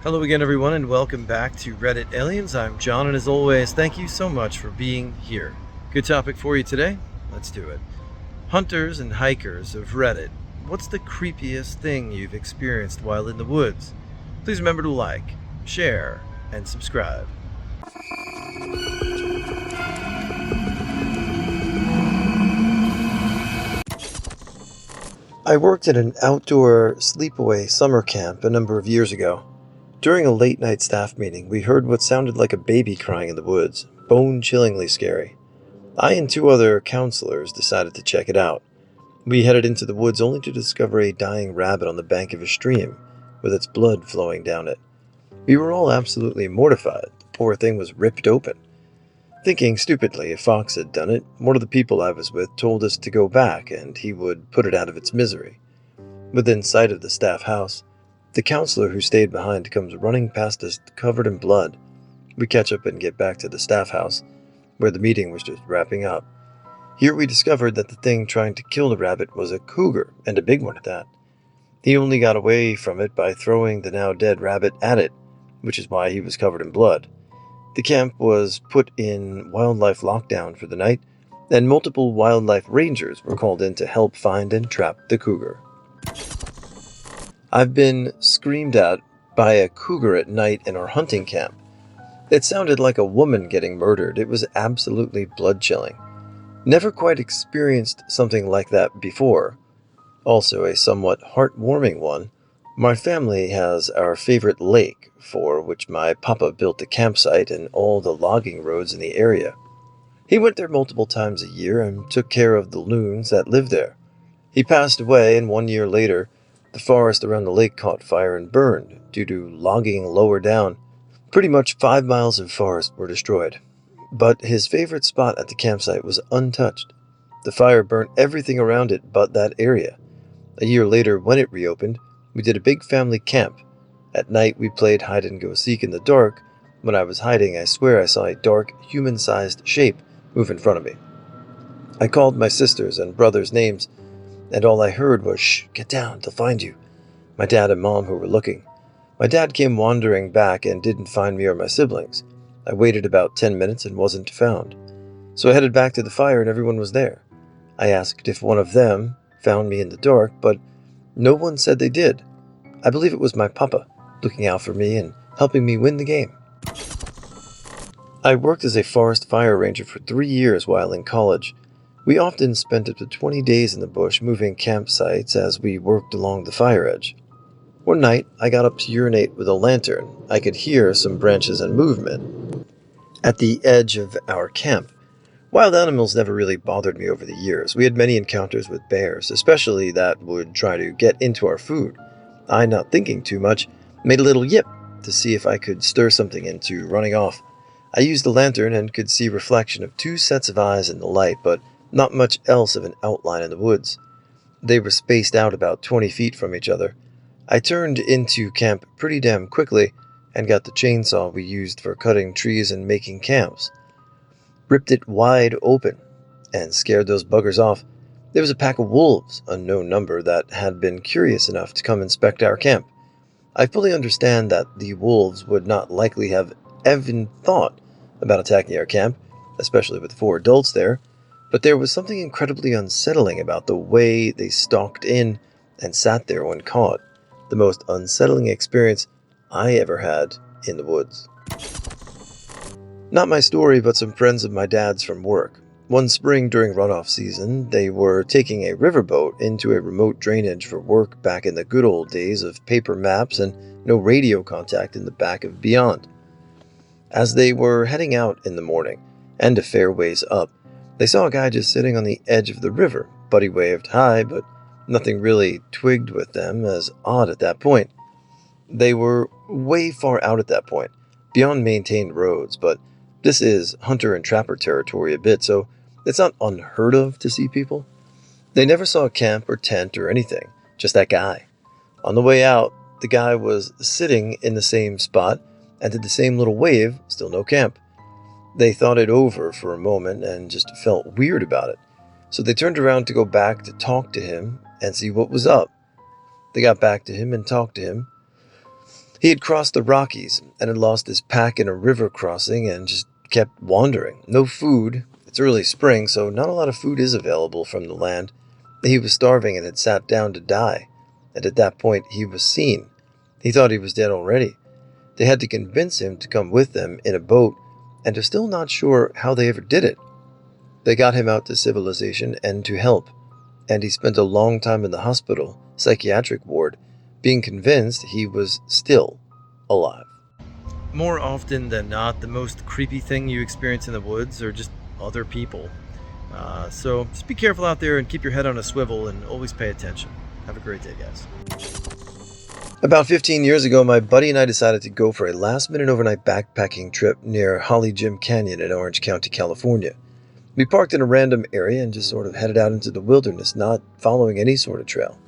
Hello again, everyone, and welcome back to Reddit Aliens. I'm John, and as always, thank you so much for being here. Good topic for you today. Let's do it. Hunters and hikers of Reddit, what's the creepiest thing you've experienced while in the woods? Please remember to like, share, and subscribe. I worked at an outdoor sleepaway summer camp a number of years ago. During a late-night staff meeting, we heard what sounded like a baby crying in the woods, bone-chillingly scary. I and two other counselors decided to check it out. We headed into the woods only to discover a dying rabbit on the bank of a stream, with its blood flowing down it. We were all absolutely mortified. The poor thing was ripped open. Thinking stupidly a fox had done it, one of the people I was with told us to go back and he would put it out of its misery. Within sight of the staff house, the counselor who stayed behind comes running past us covered in blood. We catch up and get back to the staff house, where the meeting was just wrapping up. Here we discovered that the thing trying to kill the rabbit was a cougar, and a big one at that. He only got away from it by throwing the now dead rabbit at it, which is why he was covered in blood. The camp was put in wildlife lockdown for the night, and multiple wildlife rangers were called in to help find and trap the cougar. I've been screamed at by a cougar at night in our hunting camp. It sounded like a woman getting murdered. It was absolutely blood-chilling. Never quite experienced something like that before. Also a somewhat heartwarming one. My family has our favorite lake, for which my papa built the campsite and all the logging roads in the area. He went there multiple times a year and took care of the loons that lived there. He passed away, and 1 year later, the forest around the lake caught fire and burned due to logging lower down. Pretty much 5 miles of forest were destroyed. But his favorite spot at the campsite was untouched. The fire burnt everything around it but that area. A year later, when it reopened, we did a big family camp. At night, we played hide-and-go-seek in the dark. When I was hiding, I swear I saw a dark, human-sized shape move in front of me. I called my sisters and brothers' names, and all I heard was, "Shh, get down, they'll find you." My dad and mom who were looking. My dad came wandering back and didn't find me or my siblings. I waited about 10 minutes and wasn't found. So I headed back to the fire and everyone was there. I asked if one of them found me in the dark, but no one said they did. I believe it was my papa, looking out for me and helping me win the game. I worked as a forest fire ranger for 3 years while in college. We often spent up to 20 days in the bush moving campsites as we worked along the fire edge. One night, I got up to urinate with a lantern. I could hear some branches and movement at the edge of our camp. Wild animals never really bothered me over the years. We had many encounters with bears, especially that would try to get into our food. I, not thinking too much, made a little yip to see if I could stir something into running off. I used the lantern and could see reflection of 2 sets of eyes in the light, but not much else of an outline in the woods. They were spaced out about 20 feet from each other. I turned into camp pretty damn quickly and got the chainsaw we used for cutting trees and making camps. Ripped it wide open and scared those buggers off. There was a pack of wolves, unknown number, that had been curious enough to come inspect our camp. I fully understand that the wolves would not likely have even thought about attacking our camp, especially with 4 adults there, but there was something incredibly unsettling about the way they stalked in and sat there when caught. The most unsettling experience I ever had in the woods. Not my story, but some friends of my dad's from work. One spring during runoff season, they were taking a riverboat into a remote drainage for work back in the good old days of paper maps and no radio contact in the back of Beyond. As they were heading out in the morning, and a fair ways up, they saw a guy just sitting on the edge of the river. Buddy waved hi, but nothing really twigged with them as odd at that point. They were way far out at that point, beyond maintained roads, but this is hunter and trapper territory a bit, so it's not unheard of to see people. They never saw a camp or tent or anything, just that guy. On the way out, the guy was sitting in the same spot and did the same little wave, still no camp. They thought it over for a moment and just felt weird about it. So they turned around to go back to talk to him and see what was up. They got back to him and talked to him. He had crossed the Rockies and had lost his pack in a river crossing and just kept wandering. No food. It's early spring, so not a lot of food is available from the land. He was starving and had sat down to die. And at that point, he was seen. He thought he was dead already. They had to convince him to come with them in a boat, and they're still not sure how they ever did it. They got him out to civilization and to help, and he spent a long time in the hospital, psychiatric ward, being convinced he was still alive. More often than not, the most creepy thing you experience in the woods are just other people. So just be careful out there and keep your head on a swivel and always pay attention. Have a great day, guys. About 15 years ago, my buddy and I decided to go for a last-minute overnight backpacking trip near Holly Jim Canyon in Orange County, California. We parked in a random area and just sort of headed out into the wilderness, not following any sort of trail.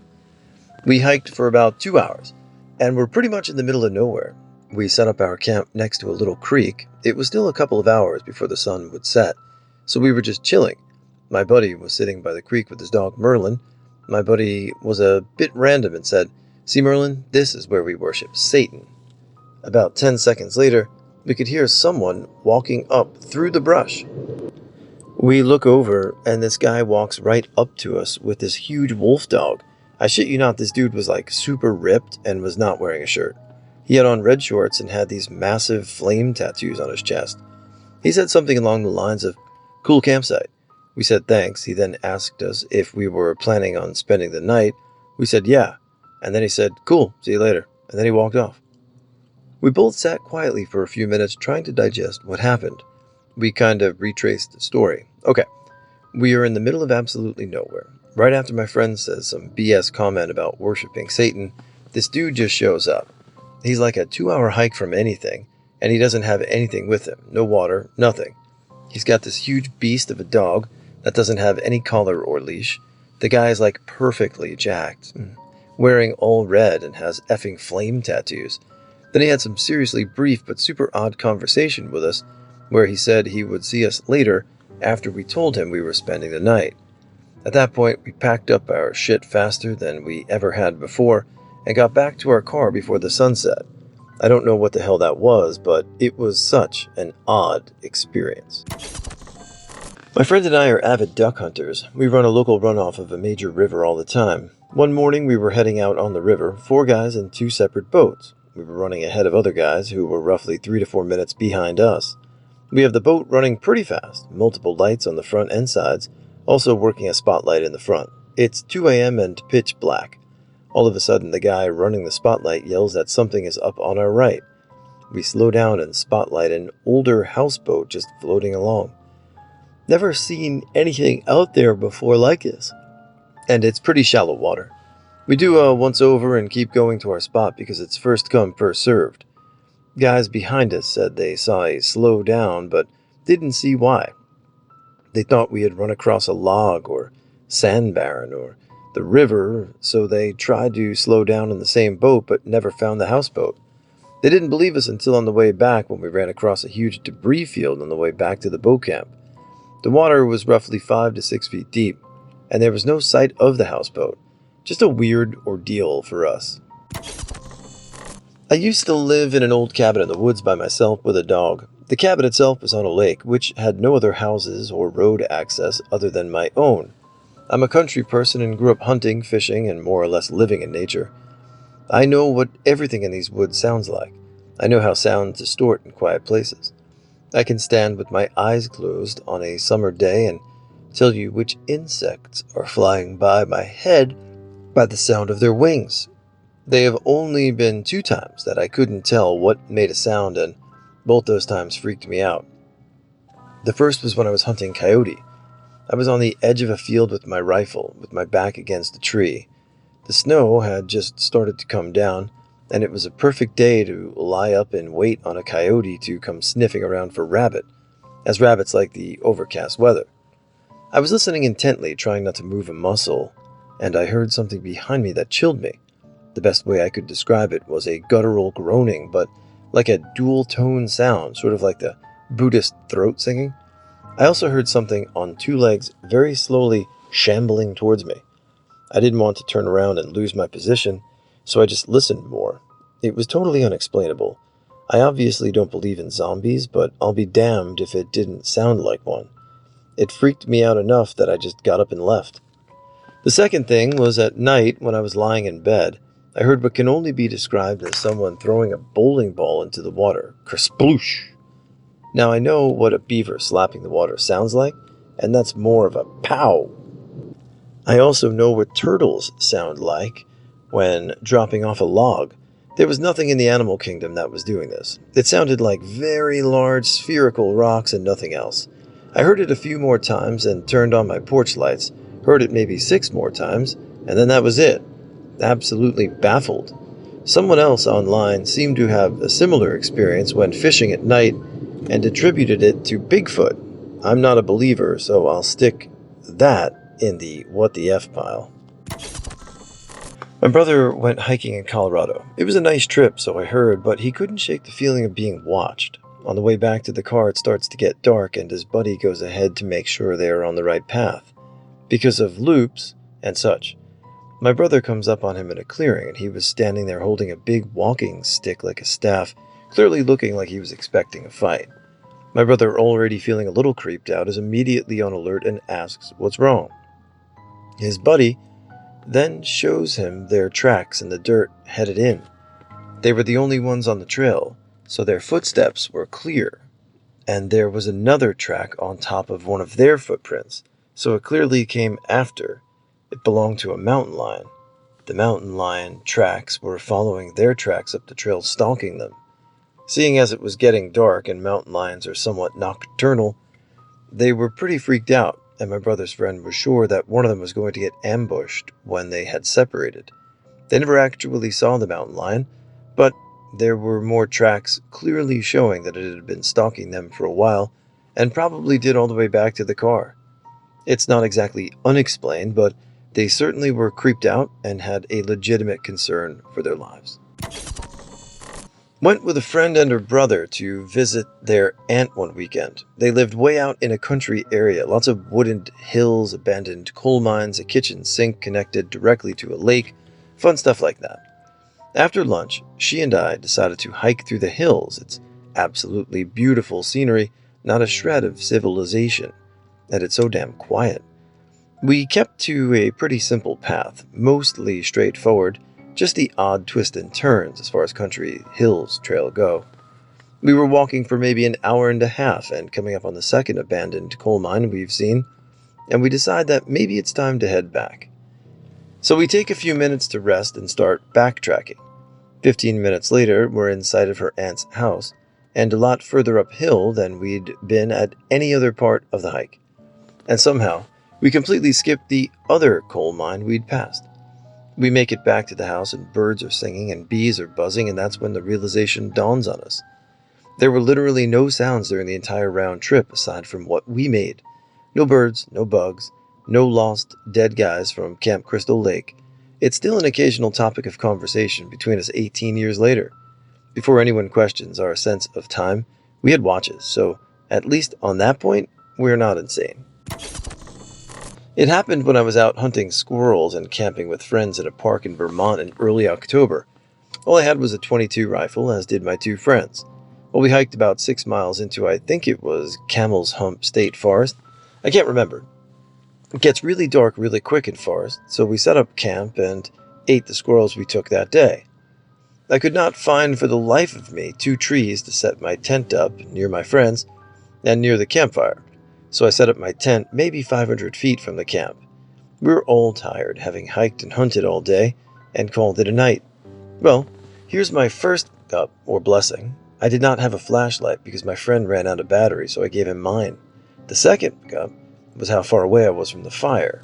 We hiked for about 2 hours, and were pretty much in the middle of nowhere. We set up our camp next to a little creek. It was still a couple of hours before the sun would set, so we were just chilling. My buddy was sitting by the creek with his dog Merlin. My buddy was a bit random and said, "See, Merlin, this is where we worship Satan." About 10 seconds later, we could hear someone walking up through the brush. We look over, and this guy walks right up to us with this huge wolf dog. I shit you not, this dude was like super ripped and was not wearing a shirt. He had on red shorts and had these massive flame tattoos on his chest. He said something along the lines of, "Cool campsite." We said thanks. He then asked us if we were planning on spending the night. We said yeah. And then he said, "Cool, see you later." And then he walked off. We both sat quietly for a few minutes trying to digest what happened. We kind of retraced the story. Okay, we are in the middle of absolutely nowhere. Right after my friend says some BS comment about worshiping Satan, this dude just shows up. He's like a 2-hour hike from anything, and he doesn't have anything with him. No water, nothing. He's got this huge beast of a dog that doesn't have any collar or leash. The guy is like perfectly jacked, wearing all red and has effing flame tattoos. Then he had some seriously brief but super odd conversation with us, where he said he would see us later after we told him we were spending the night. At that point, we packed up our shit faster than we ever had before and got back to our car before the sun set. I don't know what the hell that was, but it was such an odd experience. My friend and I are avid duck hunters. We run a local runoff of a major river all the time. One morning we were heading out on the river, 4 guys in 2 separate boats. We were running ahead of other guys who were roughly 3 to 4 minutes behind us. We have the boat running pretty fast, multiple lights on the front and sides, also working a spotlight in the front. It's 2 a.m. and pitch black. All of a sudden the guy running the spotlight yells that something is up on our right. We slow down and spotlight an older houseboat just floating along. Never seen anything out there before like this. And it's pretty shallow water. We do a once over and keep going to our spot because it's first come, first served. Guys behind us said they saw a slow down, but didn't see why. They thought we had run across a log or sand barren or the river, so they tried to slow down in the same boat but never found the houseboat. They didn't believe us until on the way back when we ran across a huge debris field on the way back to the boat camp. The water was roughly 5 to 6 feet deep, and there was no sight of the houseboat. Just a weird ordeal for us. I used to live in an old cabin in the woods by myself with a dog. The cabin itself was on a lake, which had no other houses or road access other than my own. I'm a country person and grew up hunting, fishing, and more or less living in nature. I know what everything in these woods sounds like. I know how sounds distort in quiet places. I can stand with my eyes closed on a summer day and tell you which insects are flying by my head by the sound of their wings. They have only been 2 times that I couldn't tell what made a sound, and both those times freaked me out. The first was when I was hunting coyote. I was on the edge of a field with my rifle, with my back against a tree. The snow had just started to come down, and it was a perfect day to lie up and wait on a coyote to come sniffing around for rabbit, as rabbits like the overcast weather. I was listening intently, trying not to move a muscle, and I heard something behind me that chilled me. The best way I could describe it was a guttural groaning, but like a dual-tone sound, sort of like the Buddhist throat singing. I also heard something on 2 legs very slowly shambling towards me. I didn't want to turn around and lose my position, so I just listened more. It was totally unexplainable. I obviously don't believe in zombies, but I'll be damned if it didn't sound like one. It freaked me out enough that I just got up and left. The second thing was at night when I was lying in bed. I heard what can only be described as someone throwing a bowling ball into the water. Kersploosh! Now I know what a beaver slapping the water sounds like, and that's more of a pow. I also know what turtles sound like when dropping off a log. There was nothing in the animal kingdom that was doing this. It sounded like very large spherical rocks and nothing else. I heard it a few more times and turned on my porch lights, heard it maybe 6 more times, and then that was it. Absolutely baffled. Someone else online seemed to have a similar experience when fishing at night and attributed it to Bigfoot. I'm not a believer, so I'll stick that in the what the F pile. My brother went hiking in Colorado. It was a nice trip, so I heard, but he couldn't shake the feeling of being watched. On the way back to the car, it starts to get dark, and his buddy goes ahead to make sure they are on the right path, because of loops and such. My brother comes up on him in a clearing, and he was standing there holding a big walking stick like a staff, clearly looking like he was expecting a fight. My brother, already feeling a little creeped out, is immediately on alert and asks what's wrong. His buddy then shows him their tracks in the dirt headed in. They were the only ones on the trail, so their footsteps were clear. And there was another track on top of one of their footprints, so it clearly came after. It belonged to a mountain lion. The mountain lion tracks were following their tracks up the trail, stalking them. Seeing as it was getting dark and mountain lions are somewhat nocturnal, they were pretty freaked out, and my brother's friend was sure that one of them was going to get ambushed when they had separated. They never actually saw the mountain lion, but there were more tracks clearly showing that it had been stalking them for a while, and probably did all the way back to the car. It's not exactly unexplained, but they certainly were creeped out and had a legitimate concern for their lives. Went with a friend and her brother to visit their aunt one weekend. They lived way out in a country area, lots of wooded hills, abandoned coal mines, a kitchen sink connected directly to a lake, fun stuff like that. After lunch, she and I decided to hike through the hills. It's absolutely beautiful scenery, not a shred of civilization, and it's so damn quiet. We kept to a pretty simple path, mostly straightforward, just the odd twists and turns as far as country hills trail go. We were walking for maybe an hour and a half and coming up on the second abandoned coal mine we've seen, and we decide that maybe it's time to head back. So we take a few minutes to rest and start backtracking. 15 minutes later, we're in sight of her aunt's house, and a lot further uphill than we'd been at any other part of the hike. And somehow, we completely skipped the other coal mine we'd passed. We make it back to the house and birds are singing and bees are buzzing, and that's when the realization dawns on us. There were literally no sounds during the entire round trip aside from what we made. No birds, no bugs, no lost dead guys from Camp Crystal Lake. It's still an occasional topic of conversation between us 18 years later. Before anyone questions our sense of time, we had watches, so at least on that point, we're not insane. It happened when I was out hunting squirrels and camping with friends at a park in Vermont in early October. All I had was a .22 rifle, as did my two friends. Well, we hiked about 6 miles into, I think it was Camel's Hump State Forest. I can't remember. It gets really dark really quick in forest, so we set up camp and ate the squirrels we took that day. I could not find for the life of me 2 trees to set my tent up near my friends and near the campfire. So I set up my tent maybe 500 feet from the camp. We were all tired, having hiked and hunted all day, and called it a night. Well, here's my first up, or blessing. I did not have a flashlight because my friend ran out of battery, so I gave him mine. The second up was how far away I was from the fire.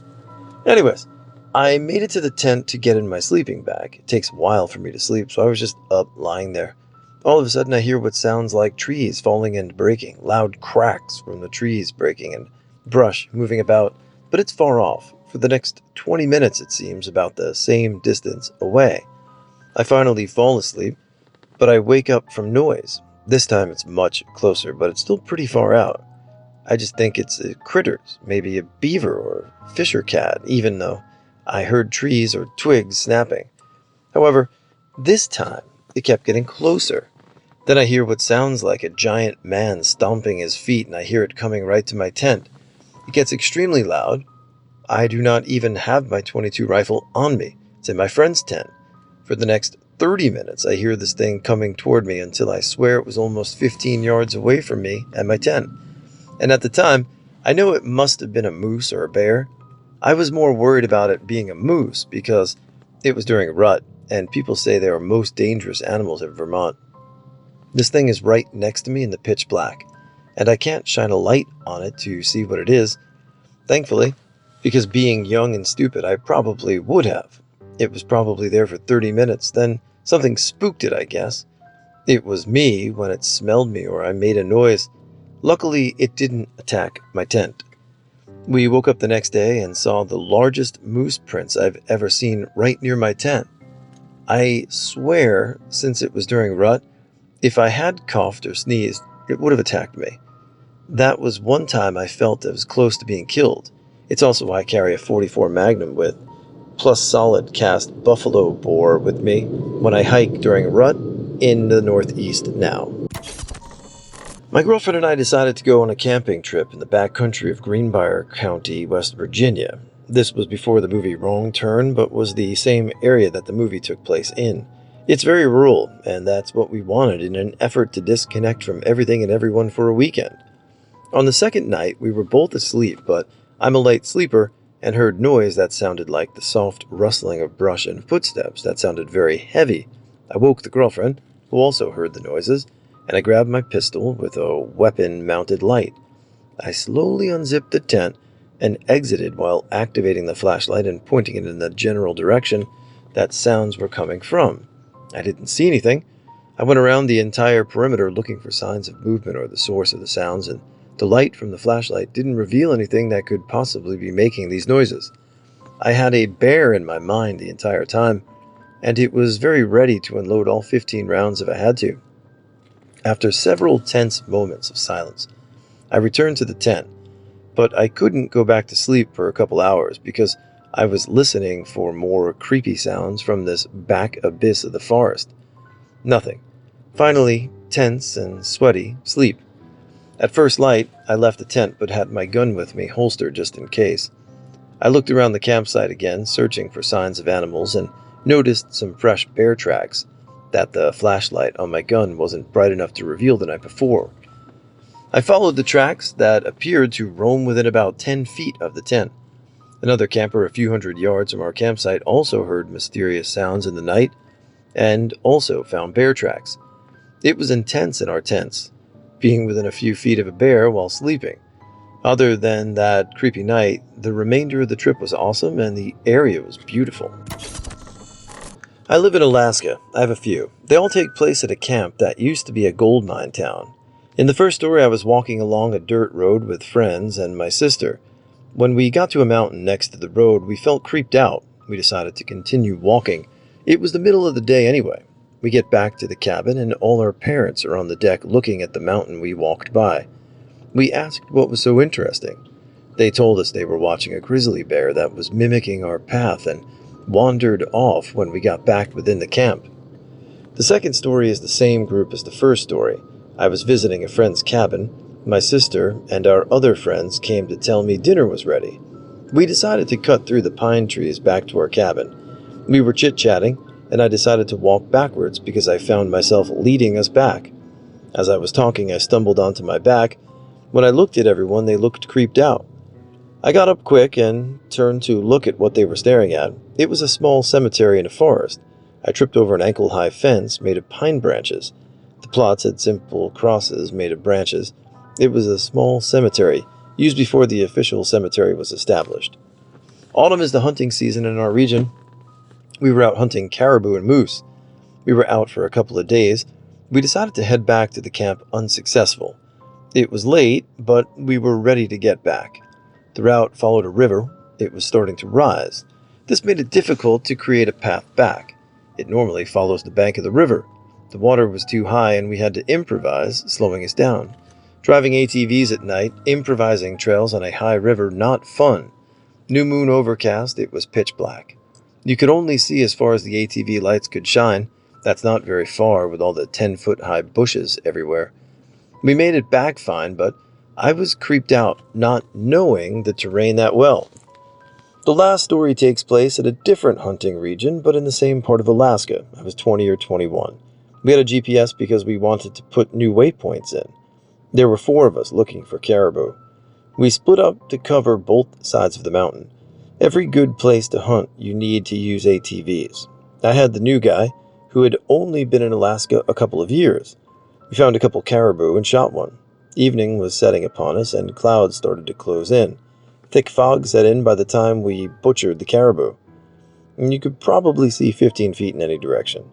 Anyways, I made it to the tent to get in my sleeping bag. It takes a while for me to sleep, so I was just up, lying there. All of a sudden I hear what sounds like trees falling and breaking, loud cracks from the trees breaking and brush moving about, but it's far off. For the next 20 minutes it seems, about the same distance away. I finally fall asleep, but I wake up from noise. This time it's much closer, but it's still pretty far out. I just think it's critters, maybe a beaver or fisher cat, even though I heard trees or twigs snapping. However, this time It kept getting closer. Then I hear what sounds like a giant man stomping his feet, and I hear it coming right to my tent. It gets extremely loud. I do not even have my .22 rifle on me. It's in my friend's tent. For the next 30 minutes, I hear this thing coming toward me until I swear it was almost 15 yards away from me and my tent. And at the time, I know it must have been a moose or a bear. I was more worried about it being a moose because it was during a rut, and people say they are most dangerous animals in Vermont. This thing is right next to me in the pitch black, and I can't shine a light on it to see what it is. Thankfully, because being young and stupid, I probably would have. It was probably there for 30 minutes, then something spooked it, I guess. It was me when it smelled me or I made a noise. Luckily, it didn't attack my tent. We woke up the next day and saw the largest moose prints I've ever seen right near my tent. I swear, since it was during rut, if I had coughed or sneezed, it would have attacked me. That was one time I felt I was close to being killed. It's also why I carry a .44 Magnum with, plus solid cast buffalo boar with me when I hike during a rut in the Northeast now. My girlfriend and I decided to go on a camping trip in the backcountry of Greenbrier County, West Virginia. This was before the movie Wrong Turn, but was the same area that the movie took place in. It's very rural, and that's what we wanted in an effort to disconnect from everything and everyone for a weekend. On the second night, we were both asleep, but I'm a light sleeper and heard noise that sounded like the soft rustling of brush and footsteps that sounded very heavy. I woke the girlfriend, who also heard the noises, and I grabbed my pistol with a weapon-mounted light. I slowly unzipped the tent and exited while activating the flashlight and pointing it in the general direction that sounds were coming from. I didn't see anything. I went around the entire perimeter looking for signs of movement or the source of the sounds, and the light from the flashlight didn't reveal anything that could possibly be making these noises. I had a bear in my mind the entire time, and it was very ready to unload all 15 rounds if I had to. After several tense moments of silence, I returned to the tent, but I couldn't go back to sleep for a couple hours because I was listening for more creepy sounds from this back abyss of the forest. Nothing. Finally, tense and sweaty, sleep. At first light, I left the tent but had my gun with me, holstered just in case. I looked around the campsite again, searching for signs of animals, and noticed some fresh bear tracks that the flashlight on my gun wasn't bright enough to reveal the night before. I followed the tracks that appeared to roam within about 10 feet of the tent. Another camper a few hundred yards from our campsite also heard mysterious sounds in the night and also found bear tracks. It was intense in our tents, being within a few feet of a bear while sleeping. Other than that creepy night, the remainder of the trip was awesome and the area was beautiful. I live in Alaska. I have a few. They all take place at a camp that used to be a gold mine town. In the first story, I was walking along a dirt road with friends and my sister. When we got to a mountain next to the road, we felt creeped out. We decided to continue walking. It was the middle of the day anyway. We get back to the cabin and all our parents are on the deck looking at the mountain we walked by. We asked what was so interesting. They told us they were watching a grizzly bear that was mimicking our path and wandered off when we got back within the camp. The second story is the same group as the first story. I was visiting a friend's cabin. My sister and our other friends came to tell me dinner was ready. We decided to cut through the pine trees back to our cabin. We were chit-chatting, and I decided to walk backwards because I found myself leading us back. As I was talking, I stumbled onto my back. When I looked at everyone, they looked creeped out. I got up quick and turned to look at what they were staring at. It was a small cemetery in a forest. I tripped over an ankle-high fence made of pine branches. The plots had simple crosses made of branches. It was a small cemetery, used before the official cemetery was established. Autumn is the hunting season in our region. We were out hunting caribou and moose. We were out for a couple of days. We decided to head back to the camp unsuccessful. It was late, but we were ready to get back. The route followed a river. It was starting to rise. This made it difficult to create a path back. It normally follows the bank of the river. The water was too high and we had to improvise, slowing us down. Driving ATVs at night, improvising trails on a high river, not fun. New moon overcast, it was pitch black. You could only see as far as the ATV lights could shine. That's not very far with all the 10-foot-high bushes everywhere. We made it back fine, but I was creeped out not knowing the terrain that well. The last story takes place at a different hunting region, but in the same part of Alaska. I was 20 or 21. We had a GPS because we wanted to put new waypoints in. There were 4 of us looking for caribou. We split up to cover both sides of the mountain. Every good place to hunt, you need to use ATVs. I had the new guy, who had only been in Alaska a couple of years. We found a couple caribou and shot one. Evening was setting upon us, and clouds started to close in. Thick fog set in by the time we butchered the caribou. You could probably see 15 feet in any direction.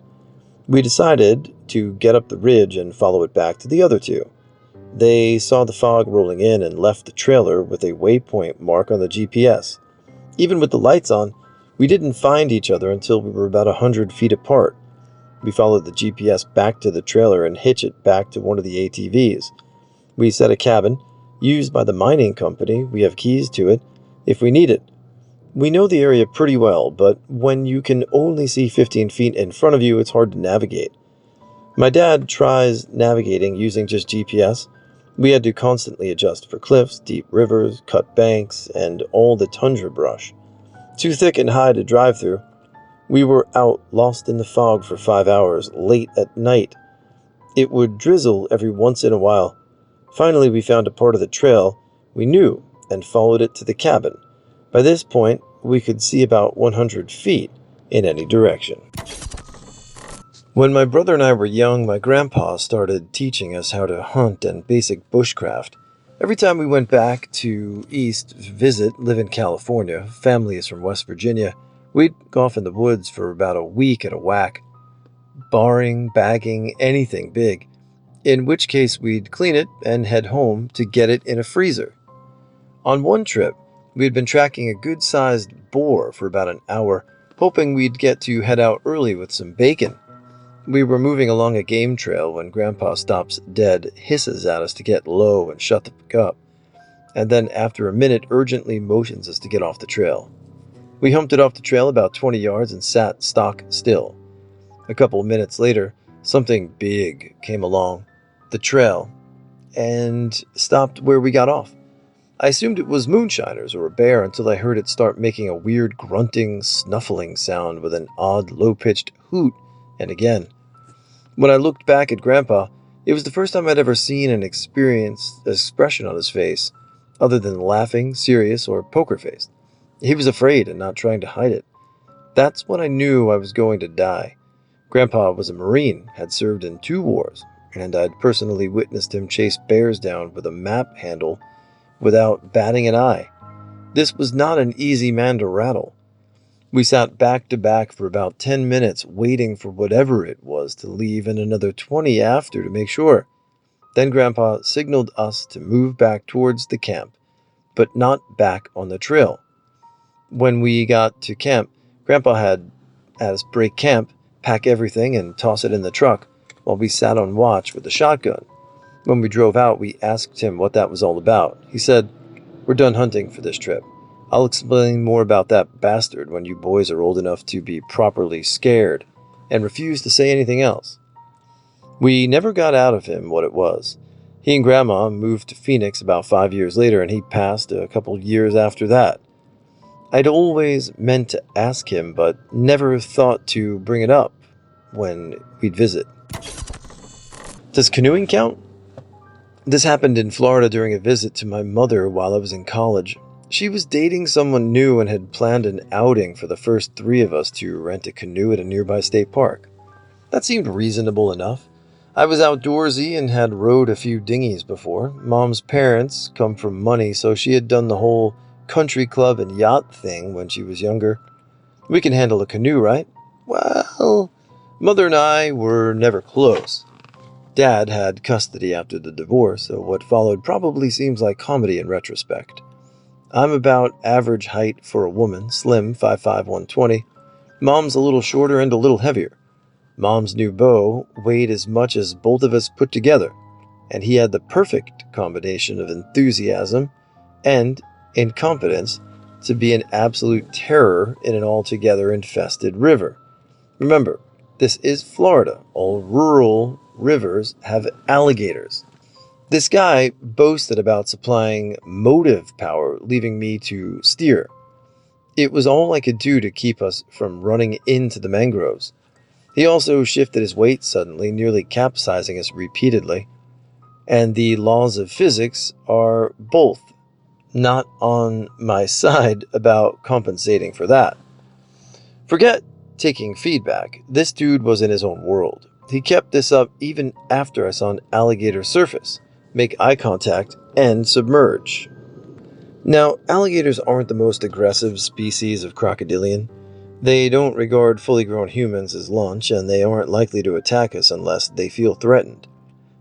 We decided to get up the ridge and follow it back to the other 2. They saw the fog rolling in and left the trailer with a waypoint mark on the GPS. Even with the lights on, we didn't find each other until we were about 100 feet apart. We followed the GPS back to the trailer and hitched it back to one of the ATVs. We set a cabin, used by the mining company. We have keys to it, if we need it. We know the area pretty well, but when you can only see 15 feet in front of you, it's hard to navigate. My dad tries navigating using just GPS. We had to constantly adjust for cliffs, deep rivers, cut banks, and all the tundra brush. Too thick and high to drive through. We were out lost in the fog for 5 hours, late at night. It would drizzle every once in a while. Finally, we found a part of the trail we knew and followed it to the cabin. By this point, we could see about 100 feet in any direction. When my brother and I were young, my grandpa started teaching us how to hunt and basic bushcraft. Every time we went back to East visit, live in California, family is from West Virginia, we'd go off in the woods for about a week at a whack, barring, bagging, anything big, in which case we'd clean it and head home to get it in a freezer. On one trip, we had been tracking a good-sized boar for about an hour, hoping we'd get to head out early with some bacon. We were moving along a game trail when Grandpa stops dead, hisses at us to get low and shut the fuck up, and then after a minute urgently motions us to get off the trail. We humped it off the trail about 20 yards and sat stock still. A couple minutes later, something big came along the trail and stopped where we got off. I assumed it was moonshiners or a bear until I heard it start making a weird grunting, snuffling sound with an odd low-pitched hoot, and again. When I looked back at Grandpa, it was the first time I'd ever seen an expression on his face, other than laughing, serious, or poker-faced. He was afraid and not trying to hide it. That's when I knew I was going to die. Grandpa was a Marine, had served in 2 wars, and I'd personally witnessed him chase bears down with a map handle without batting an eye. This was not an easy man to rattle. We sat back to back for about 10 minutes waiting for whatever it was to leave and another 20 after to make sure. Then Grandpa signaled us to move back towards the camp, but not back on the trail. When we got to camp, Grandpa had us break camp, pack everything, and toss it in the truck while we sat on watch with the shotgun. When we drove out, we asked him what that was all about. He said, "We're done hunting for this trip. I'll explain more about that bastard when you boys are old enough to be properly scared," and refused to say anything else. We never got out of him what it was. He and Grandma moved to Phoenix about 5 years later, and he passed a couple years after that. I'd always meant to ask him, but never thought to bring it up when we'd visit. Does canoeing count? This happened in Florida during a visit to my mother while I was in college. She was dating someone new and had planned an outing for the first 3 of us to rent a canoe at a nearby state park. That seemed reasonable enough. I was outdoorsy and had rowed a few dinghies before. Mom's parents come from money, so she had done the whole country club and yacht thing when she was younger. We can handle a canoe, right? Well, Mother and I were never close. Dad had custody after the divorce, so what followed probably seems like comedy in retrospect. I'm about average height for a woman, slim, 5'5", 120. Mom's a little shorter and a little heavier. Mom's new beau weighed as much as both of us put together, and he had the perfect combination of enthusiasm and incompetence to be an absolute terror in an altogether infested river. Remember, This is Florida. All rural rivers have alligators. This guy boasted about supplying motive power, leaving me to steer. It was all I could do to keep us from running into the mangroves. He also shifted his weight suddenly, nearly capsizing us repeatedly. And the laws of physics are both not on my side about compensating for that. Forget taking feedback. This dude was in his own world. He kept this up even after I saw an alligator surface, make eye contact, and submerge. Now, alligators aren't the most aggressive species of crocodilian. They don't regard fully grown humans as lunch, and they aren't likely to attack us unless they feel threatened.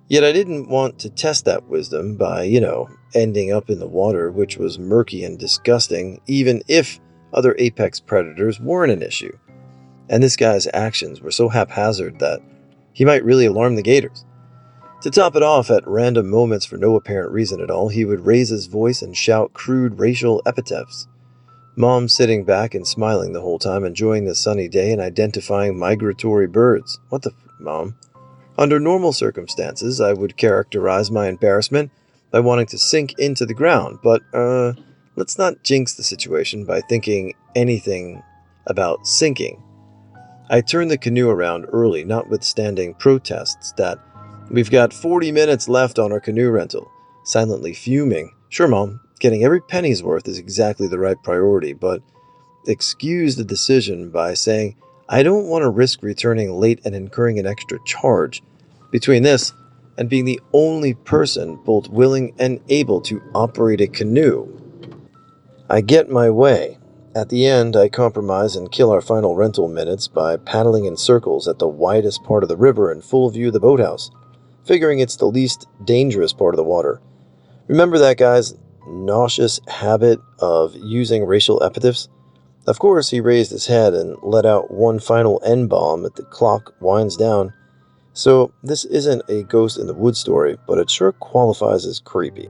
Yet I didn't want to test that wisdom by, ending up in the water, which was murky and disgusting, even if other apex predators weren't an issue. And this guy's actions were so haphazard that he might really alarm the gators. To top it off, at random moments for no apparent reason at all, he would raise his voice and shout crude racial epithets. Mom sitting back and smiling the whole time, enjoying the sunny day and identifying migratory birds. What the Mom? Under normal circumstances, I would characterize my embarrassment by wanting to sink into the ground, but, let's not jinx the situation by thinking anything about sinking. I turned the canoe around early, notwithstanding protests that we've got 40 minutes left on our canoe rental, silently fuming. Sure, Mom, getting every penny's worth is exactly the right priority, but excuse the decision by saying I don't want to risk returning late and incurring an extra charge. Between this and being the only person both willing and able to operate a canoe, I get my way. At the end, I compromise and kill our final rental minutes by paddling in circles at the widest part of the river in full view of the boathouse, figuring it's the least dangerous part of the water. Remember that guy's nauseous habit of using racial epithets? Of course, he raised his head and let out one final N-bomb as the clock winds down. So this isn't a ghost in the woods story, but it sure qualifies as creepy.